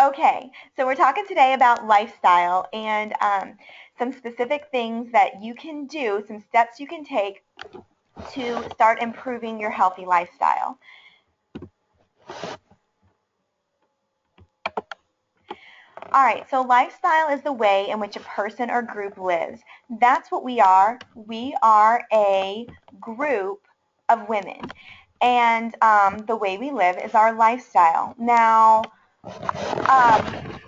Okay, so we're talking today about lifestyle and some specific things that you can do, some steps you can take to start improving your healthy lifestyle. All right, so lifestyle is the way in which a person or group lives. That's what we are. We are a group of women, and the way we live is our lifestyle. Now, um,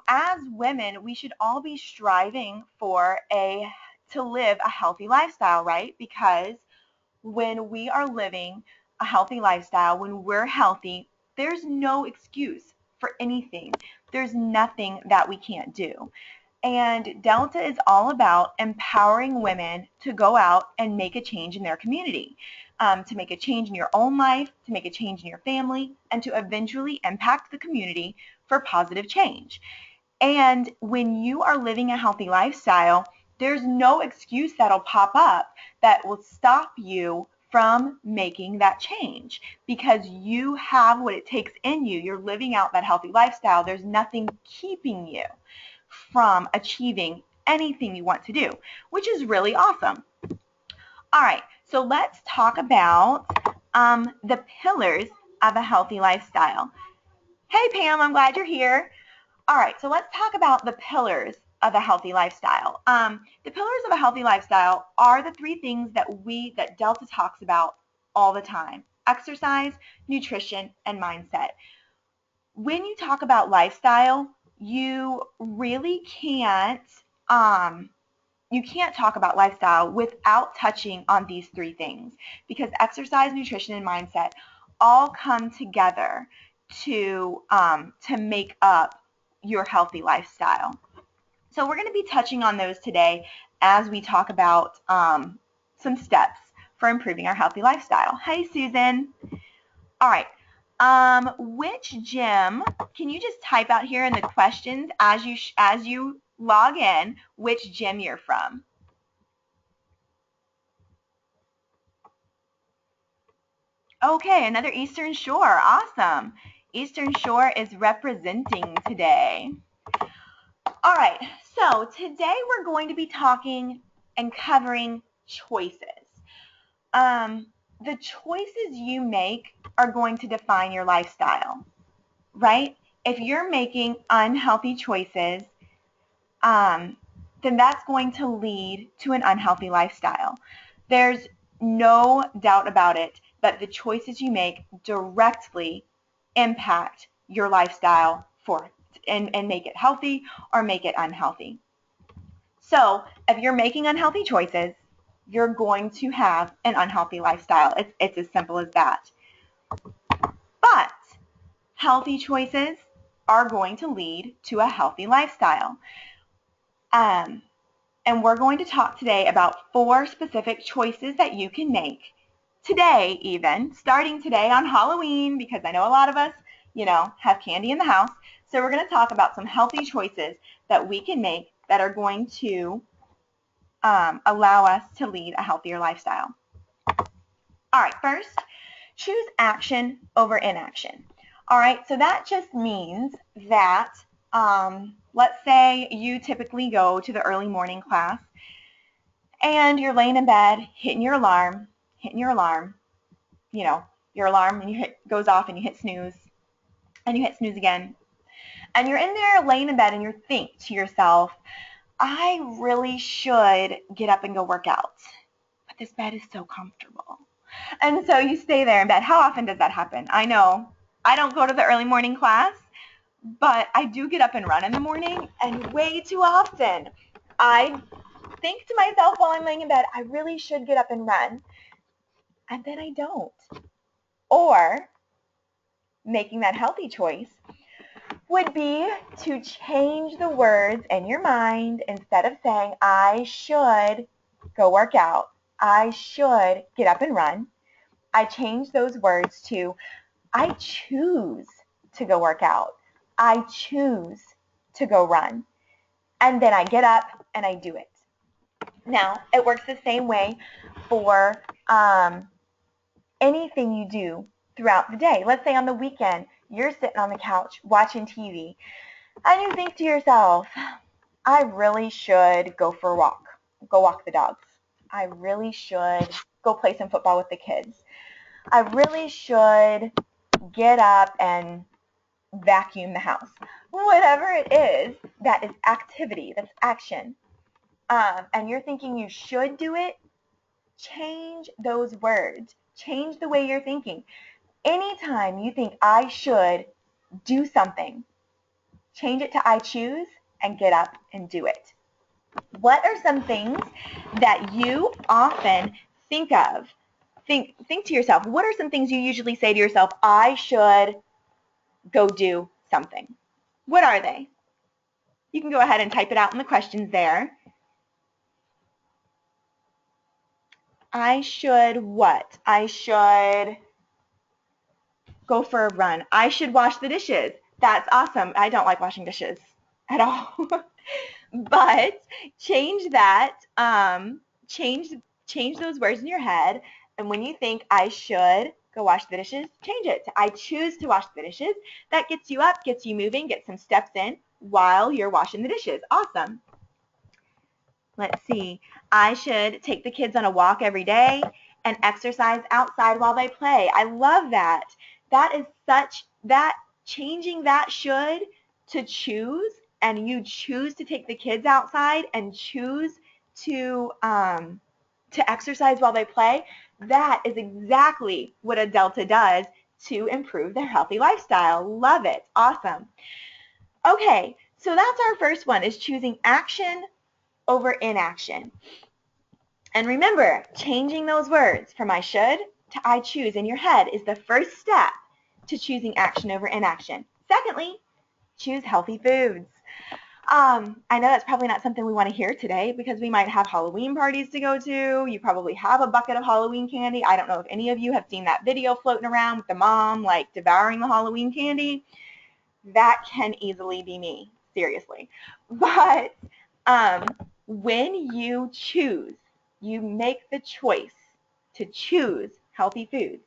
as women, we should all be striving to live a healthy lifestyle, right? Because when we are living a healthy lifestyle, when we're healthy, there's no excuse for anything. There's nothing that we can't do. And Delta is all about empowering women to go out and make a change in their community, to make a change in your own life, to make a change in your family, and to eventually impact the community for positive change. And when you are living a healthy lifestyle, there's no excuse that'll pop up that will stop you from making that change because you have what it takes in you. You're living out that healthy lifestyle. There's nothing keeping you from achieving anything you want to do, which is really awesome. All right, so let's talk about the pillars of a healthy lifestyle. Hey, Pam, I'm glad you're here. All right, so let's talk about the pillars of a healthy lifestyle. The pillars of a healthy lifestyle are the three things that Delta talks about all the time: exercise, nutrition, and mindset. When you talk about lifestyle, you really you can't talk about lifestyle without touching on these three things because exercise, nutrition, and mindset all come together to make up your healthy lifestyle. So we're going to be touching on those today as we talk about some steps for improving our healthy lifestyle. Hey, Susan. All right. Which gym? Can you just type out here in the questions as you log in which gym you're from? Okay, another Eastern Shore. Awesome. Eastern Shore is representing today. All right, so today we're going to be talking and covering choices. The choices you make are going to define your lifestyle, right? If you're making unhealthy choices, then that's going to lead to an unhealthy lifestyle. There's no doubt about it that the choices you make directly impact your lifestyle and make it healthy or make it unhealthy. So if you're making unhealthy choices, you're going to have an unhealthy lifestyle. It's as simple as that. But healthy choices are going to lead to a healthy lifestyle. And we're going to talk today about 4 specific choices that you can make today, even starting today on Halloween, because I know a lot of us, have candy in the house. So we're going to talk about some healthy choices that we can make that are going to allow us to lead a healthier lifestyle. All right, first, choose action over inaction. All right, so that just means that let's say you typically go to the early morning class and you're laying in bed, hitting your alarm, your alarm, and goes off and you hit snooze, and you hit snooze again. And you're in there laying in bed and you think to yourself, I really should get up and go work out, but this bed is so comfortable. And so you stay there in bed. How often does that happen? I know I don't go to the early morning class, but I do get up and run in the morning, and way too often I think to myself while I'm laying in bed, I really should get up and run, and then I don't. Or making that healthy choice would be to change the words in your mind. Instead of saying, I should go work out, I should get up and run, I change those words to, I choose to go work out. I choose to go run. And then I get up and I do it. Now, it works the same way for anything you do throughout the day. Let's say on the weekend, you're sitting on the couch watching TV, and you think to yourself, I really should go for a walk, go walk the dogs. I really should go play some football with the kids. I really should get up and vacuum the house. Whatever it is, that is activity, that's action. And you're thinking you should do it, change those words. Change the way you're thinking. Anytime you think I should do something, change it to I choose and get up and do it. What are some things that you often think of? Think to yourself, what are some things you usually say to yourself, I should go do something? What are they? You can go ahead and type it out in the questions there. I should what? I should go for a run. I should wash the dishes. That's awesome. I don't like washing dishes at all. But change that, change those words in your head, and when you think I should go wash the dishes, change it to I choose to wash the dishes. That gets you up, gets you moving, get some steps in while you're washing the dishes. Awesome. Let's see. I should take the kids on a walk every day and exercise outside while they play. I love that. That is that changing that should to choose, and you choose to take the kids outside and choose to exercise while they play. That is exactly what a Delta does to improve their healthy lifestyle. Love it. Awesome. Okay, so that's our first one, is choosing action over inaction. And remember, changing those words from I should to I choose in your head is the first step to choosing action over inaction. Secondly, choose healthy foods. I know that's probably not something we want to hear today because we might have Halloween parties to go to. You probably have a bucket of Halloween candy. I don't know if any of you have seen that video floating around with the mom like devouring the Halloween candy. That can easily be me, seriously. But when you choose, you make the choice to choose healthy foods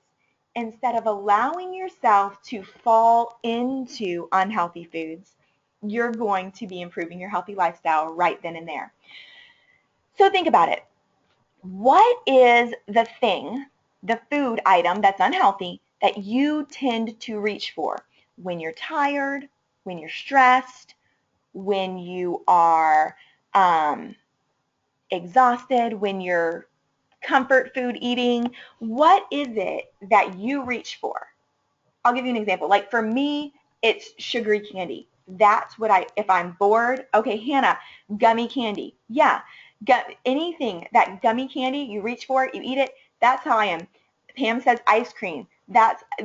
instead of allowing yourself to fall into unhealthy foods. You're going to be improving your healthy lifestyle right then and there. So think about it. What is the thing, the food item that's unhealthy that you tend to reach for when you're tired, when you're stressed, when you are exhausted, when you're comfort food eating? What is it that you reach for? I'll give you an example. Like for me, it's sugary candy. That's what if I'm bored, okay, Hannah, gummy candy. Yeah, anything, that gummy candy, you reach for it, you eat it. That's how I am. Pam says ice cream.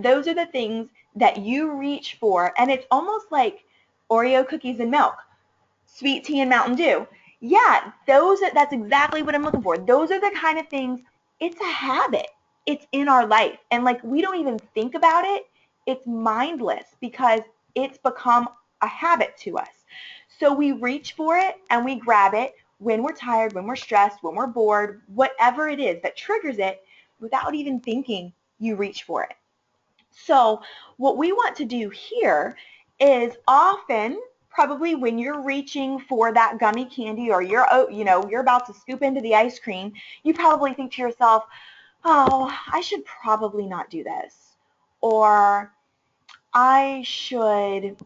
Those are the things that you reach for, and it's almost like Oreo cookies and milk, sweet tea and Mountain Dew. Yeah, that's exactly what I'm looking for. Those are the kind of things, it's a habit. It's in our life. And like we don't even think about it. It's mindless because it's become a habit to us. So we reach for it and we grab it when we're tired, when we're stressed, when we're bored, whatever it is that triggers it, without even thinking, you reach for it. So what we want to do here is often, probably when you're reaching for that gummy candy or you're about to scoop into the ice cream, you probably think to yourself, oh, I should probably not do this. Or I should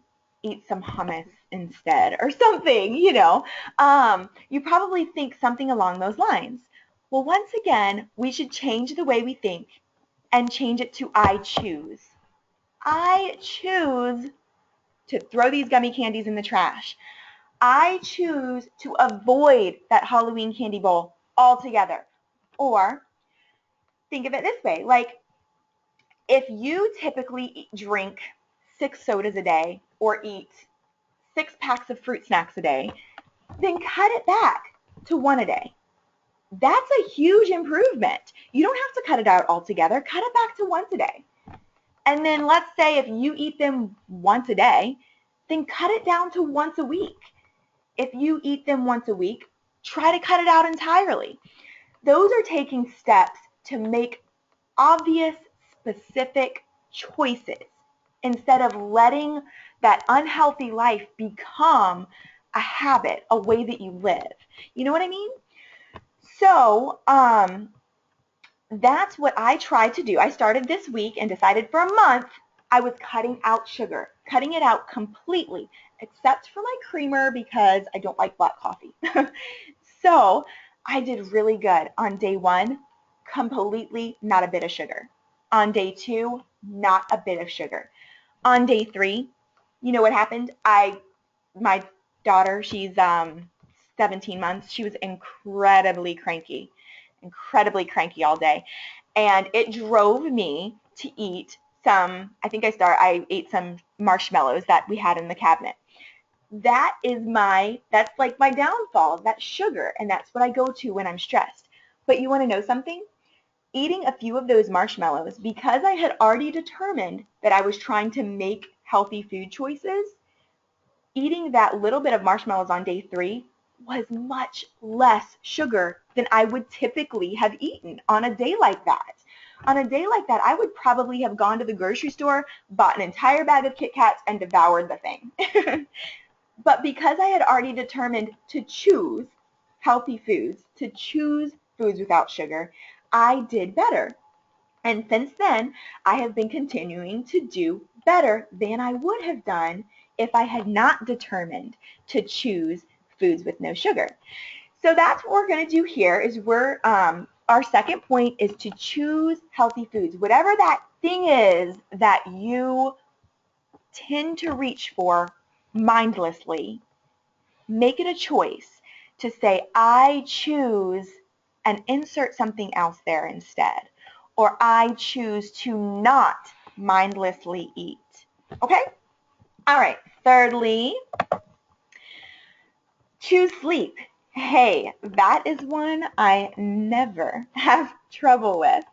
eat some hummus instead or something, You probably think something along those lines. Well, once again, we should change the way we think and change it to I choose. I choose to throw these gummy candies in the trash. I choose to avoid that Halloween candy bowl altogether. Or think of it this way, like if you typically drink 6 sodas a day or eat 6 packs of fruit snacks a day, then cut it back to 1 a day. That's a huge improvement. You don't have to cut it out altogether. Cut it back to once a day. And then let's say if you eat them once a day, then cut it down to once a week. If you eat them once a week, try to cut it out entirely. Those are taking steps to make obvious, specific choices instead of letting that unhealthy life become a habit, a way that you live. You know what I mean? So, that's what I tried to do. I started this week and decided for a month I was cutting out sugar, cutting it out completely, except for my creamer because I don't like black coffee. So I did really good. On day 1, completely not a bit of sugar. On day 2, not a bit of sugar. On day 3, you know what happened? My daughter, she's 17 months. She was incredibly cranky all day. And it drove me to eat I ate some marshmallows that we had in the cabinet. That's like my downfall. That's sugar, and that's what I go to when I'm stressed. But you want to know something? Eating a few of those marshmallows, because I had already determined that I was trying to make healthy food choices, eating that little bit of marshmallows on day 3 was much less sugar than I would typically have eaten on a day like that. On a day like that, I would probably have gone to the grocery store, bought an entire bag of Kit Kats, and devoured the thing. But because I had already determined to choose healthy foods, to choose foods without sugar, I did better. And since then, I have been continuing to do better than I would have done if I had not determined to choose foods with no sugar. So that's what we're going to do here is our second point is to choose healthy foods. Whatever that thing is that you tend to reach for mindlessly, make it a choice to say, I choose, and insert something else there instead. Or I choose to not mindlessly eat. Okay? All right. Thirdly, choose sleep. Hey, that is one I never have trouble with.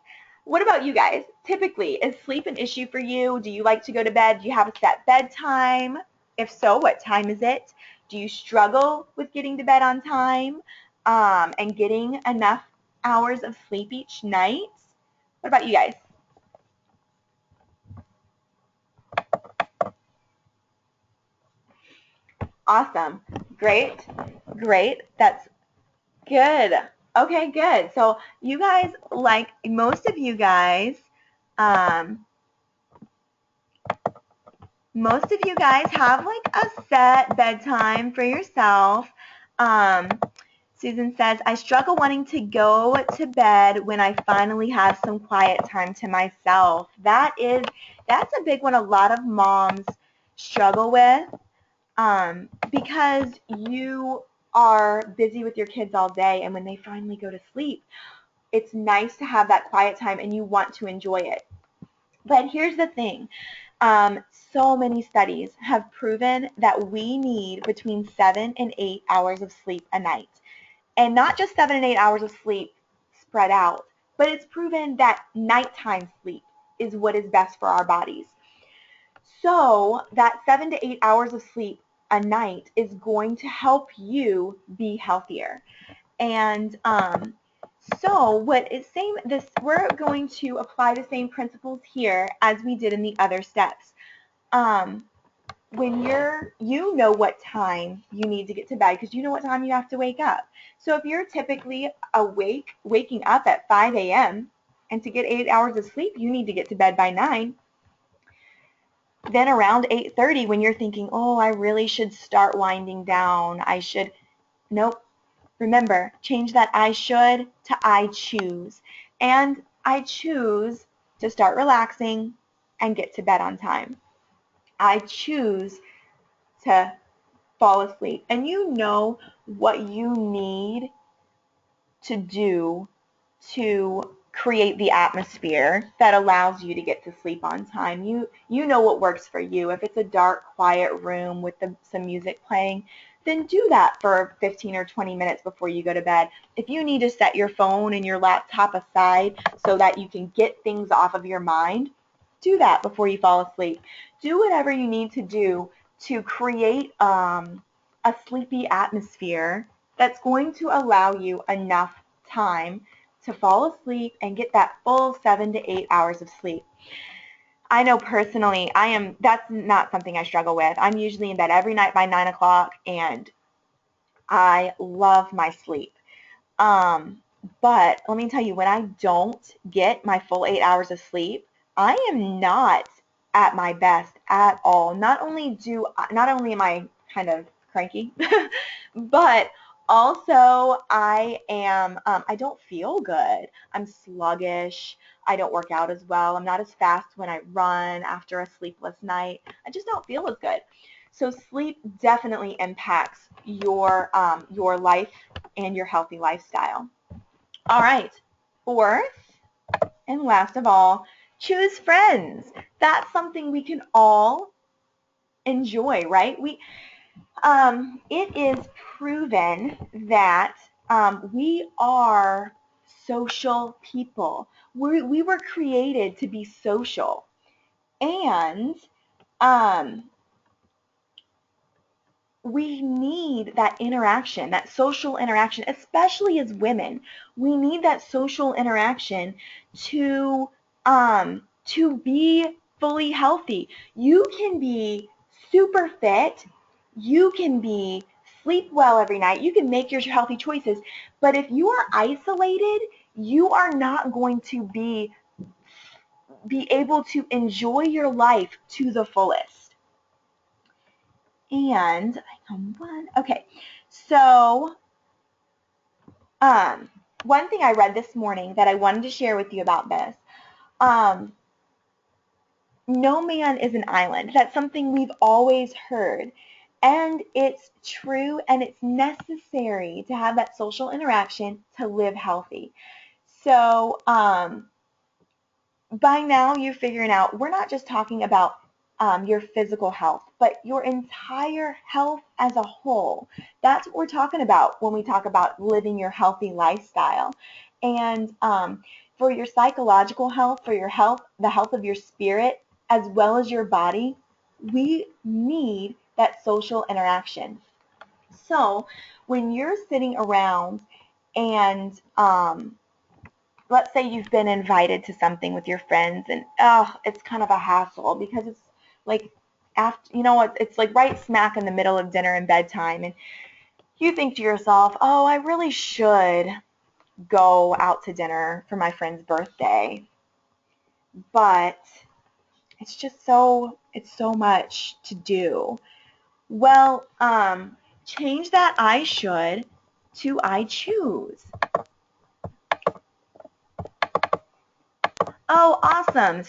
What about you guys? Typically, is sleep an issue for you? Do you like to go to bed? Do you have a set bedtime? If so, what time is it? Do you struggle with getting to bed on time and getting enough hours of sleep each night? What about you guys? Awesome. Great. Great. That's good. Okay, good. So you guys, like most of you guys, um, most of you guys have like a set bedtime for yourself. Um, Susan says, I struggle wanting to go to bed when I finally have some quiet time to myself. That's a big one a lot of moms struggle with because you are busy with your kids all day, and when they finally go to sleep, it's nice to have that quiet time and you want to enjoy it. But here's the thing. So many studies have proven that we need between 7 and 8 hours of sleep a night. And not just 7 and 8 hours of sleep spread out, but it's proven that nighttime sleep is what is best for our bodies. So that 7 to 8 hours of sleep a night is going to help you be healthier. And so what is same this we're going to apply the same principles here as we did in the other steps. Um, when you know what time you need to get to bed because you know what time you have to wake up. So if you're typically waking up at 5 a.m. and to get 8 hours of sleep, you need to get to bed by 9. Then around 8:30 when you're thinking, oh, I really should start winding down. Nope. Remember, change that I should to I choose. And I choose to start relaxing and get to bed on time. I choose to fall asleep. And you know what you need to do to create the atmosphere that allows you to get to sleep on time. You know what works for you. If it's a dark, quiet room with some music playing, then do that for 15 or 20 minutes before you go to bed. If you need to set your phone and your laptop aside so that you can get things off of your mind, do that before you fall asleep. Do whatever you need to do to create a sleepy atmosphere that's going to allow you enough time to fall asleep and get that full 7 to 8 hours of sleep. I know personally, that's not something I struggle with. I'm usually in bed every night by 9 o'clock, and I love my sleep. Um, but let me tell you, when I don't get my full 8 hours of sleep, I am not at my best at all. Not only am I kind of cranky, but also I don't feel good. I'm sluggish. I don't work out as well. I'm not as fast when I run after a sleepless night. I just don't feel as good. So sleep definitely impacts your life and your healthy lifestyle. All right. Fourth and last of all, choose friends. That's something we can all enjoy, right? It is proven that we are social people. We were created to be social, and um, we need that interaction, that social interaction, especially as women. We need that social interaction to be fully healthy. You can be super fit, you can be sleep well every night, you can make your healthy choices, but if you are isolated, you are not going to be able to enjoy your life to the fullest. And okay, so um, one thing I read this morning that I wanted to share with you about this, um, no man is an island. That's something we've always heard. And it's true, and it's necessary to have that social interaction to live healthy. So by now you're figuring out we're not just talking about your physical health, but your entire health as a whole. That's what we're talking about when we talk about living your healthy lifestyle. And for your psychological health, for your health, the health of your spirit, as well as your body, we need that social interaction. So when you're sitting around and let's say you've been invited to something with your friends, and it's kind of a hassle because it's like after, it's like right smack in the middle of dinner and bedtime, and you think to yourself, oh, I really should go out to dinner for my friend's birthday, but it's so much to do. Well, change that I should to I choose. Oh, awesome.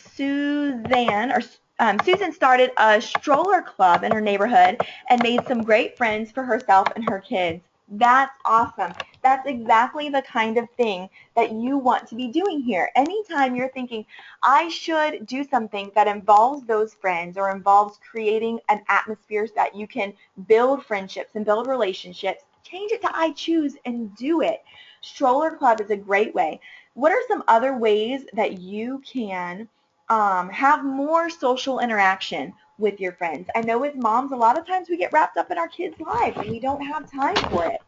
Susan started a stroller club in her neighborhood and made some great friends for herself and her kids. That's awesome. That's exactly the kind of thing that you want to be doing here. Anytime you're thinking, I should do something that involves those friends or involves creating an atmosphere so that you can build friendships and build relationships, change it to I choose and do it. Stroller club is a great way. What are some other ways that you can have more social interaction with your friends? I know as moms, a lot of times we get wrapped up in our kids' lives and we don't have time for it,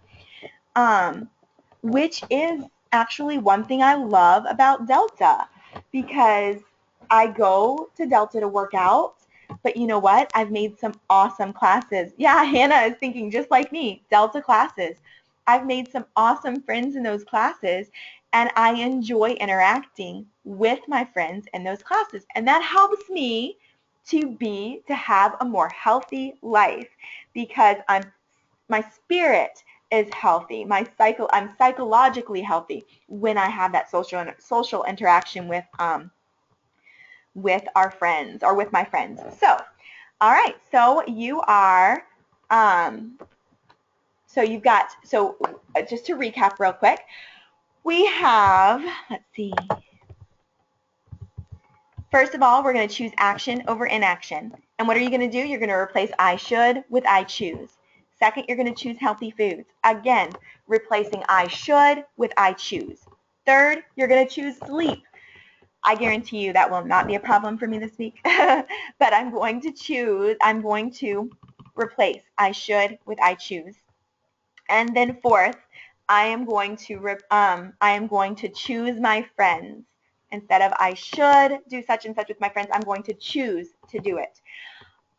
which is actually one thing I love about Delta, because I go to Delta to work out, but you know what? I've made some awesome classes. Yeah, Hannah is thinking just like me, Delta classes. I've made some awesome friends in those classes, and I enjoy interacting with my friends in those classes. And that helps me to have a more healthy life because my spirit is healthy. I'm psychologically healthy when I have that social interaction with our friends or with my friends. So, all right. So you are um, so you've got just to recap real quick, we have, let's see. First of all, we're going to choose action over inaction. And what are you going to do? You're going to replace I should with I choose. Second, you're going to choose healthy foods. Again, replacing I should with I choose. Third, you're going to choose sleep. I guarantee you that will not be a problem for me this week. But I'm going to replace I should with I choose. And then fourth, I am going to choose my friends. Instead of I should do such and such with my friends, I'm going to choose to do it.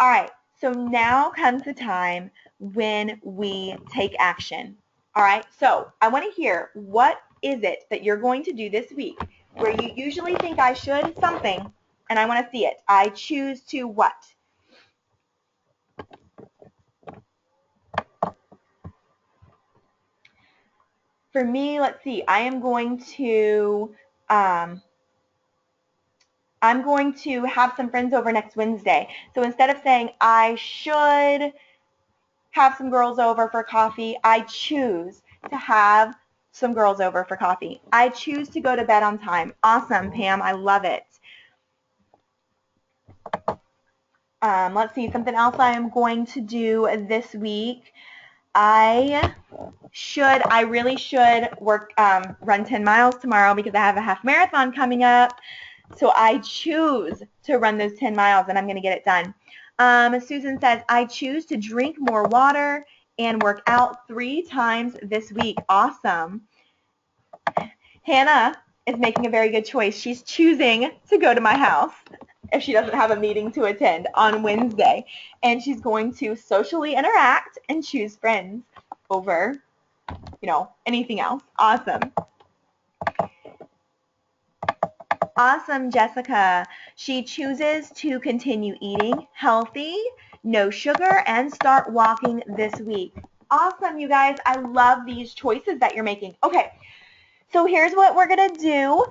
All right, so now comes the time when we take action. All right, so I want to hear, what is it that you're going to do this week where you usually think I should something, and I want to see it. I choose to what? For me, let's see, I'm going to have some friends over next Wednesday. So instead of saying I should have some girls over for coffee, I choose to have some girls over for coffee. I choose to go to bed on time. Awesome, Pam. I love it. Let's see, something else I am going to do this week. I really should run 10 miles tomorrow because I have a half marathon coming up. So I choose to run those 10 miles and I'm going to get it done. Susan says, I choose to drink more water and work out 3 times this week. Awesome. Hannah is making a very good choice. She's choosing to go to my house if she doesn't have a meeting to attend on Wednesday. And she's going to socially interact and choose friends over, anything else. Awesome. Awesome, Jessica. She chooses to continue eating healthy, no sugar, and start walking this week. Awesome, you guys. I love these choices that you're making. Okay, so here's what we're going to do.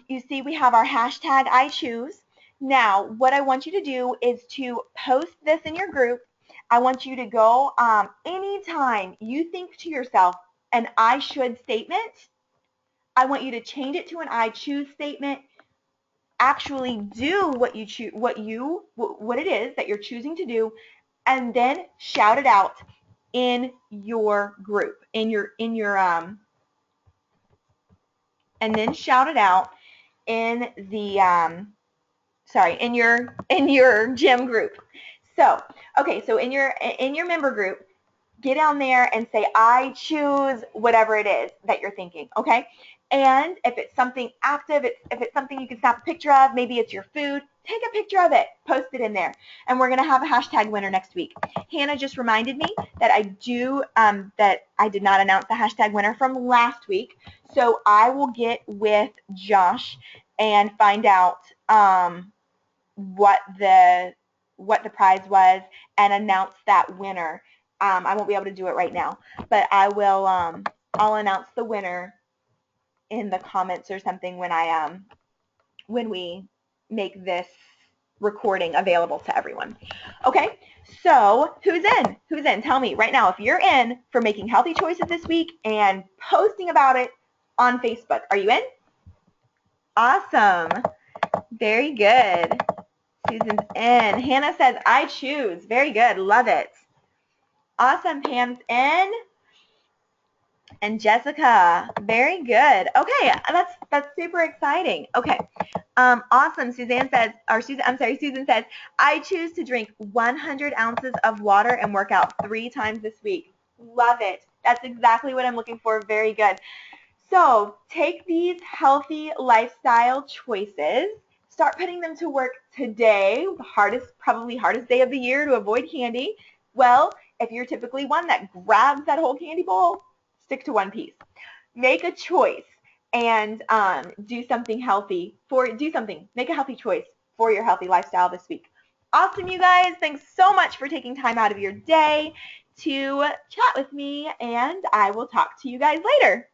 You see we have our hashtag I choose. Now, what I want you to do is to post this in your group. I want you to go anytime you think to yourself an I should statement, I want you to change it to an I choose statement. Actually do what you choose, what it is that you're choosing to do, and then shout it out in your group, and then shout it out in the in your gym group. So, okay, so in your member group, get down there and say, I choose whatever it is that you're thinking, okay? And if it's something active, if it's something you can snap a picture of, maybe it's your food, take a picture of it, post it in there. And we're going to have a hashtag winner next week. Hannah just reminded me that I did not announce the hashtag winner from last week. So I will get with Josh and find out what the prize was and announce that winner. I won't be able to do it right now, but I will. I'll announce the winner in the comments or something when we make this recording available to everyone. Okay, so who's in? Who's in? Tell me right now if you're in for making healthy choices this week and posting about it on Facebook. Are you in? Awesome. Very good. Susan's in. Hannah says, I choose. Very good. Love it. Awesome. Pam's in. And Jessica. Very good. Okay. That's super exciting. Okay. Awesome. Susan says, I choose to drink 100 ounces of water and work out 3 times this week. Love it. That's exactly what I'm looking for. Very good. So take these healthy lifestyle choices. Start putting them to work today, probably hardest day of the year to avoid candy. Well, if you're typically one that grabs that whole candy bowl, stick to one piece. Make a choice and do something healthy. Make a healthy choice for your healthy lifestyle this week. Awesome, you guys. Thanks so much for taking time out of your day to chat with me, and I will talk to you guys later.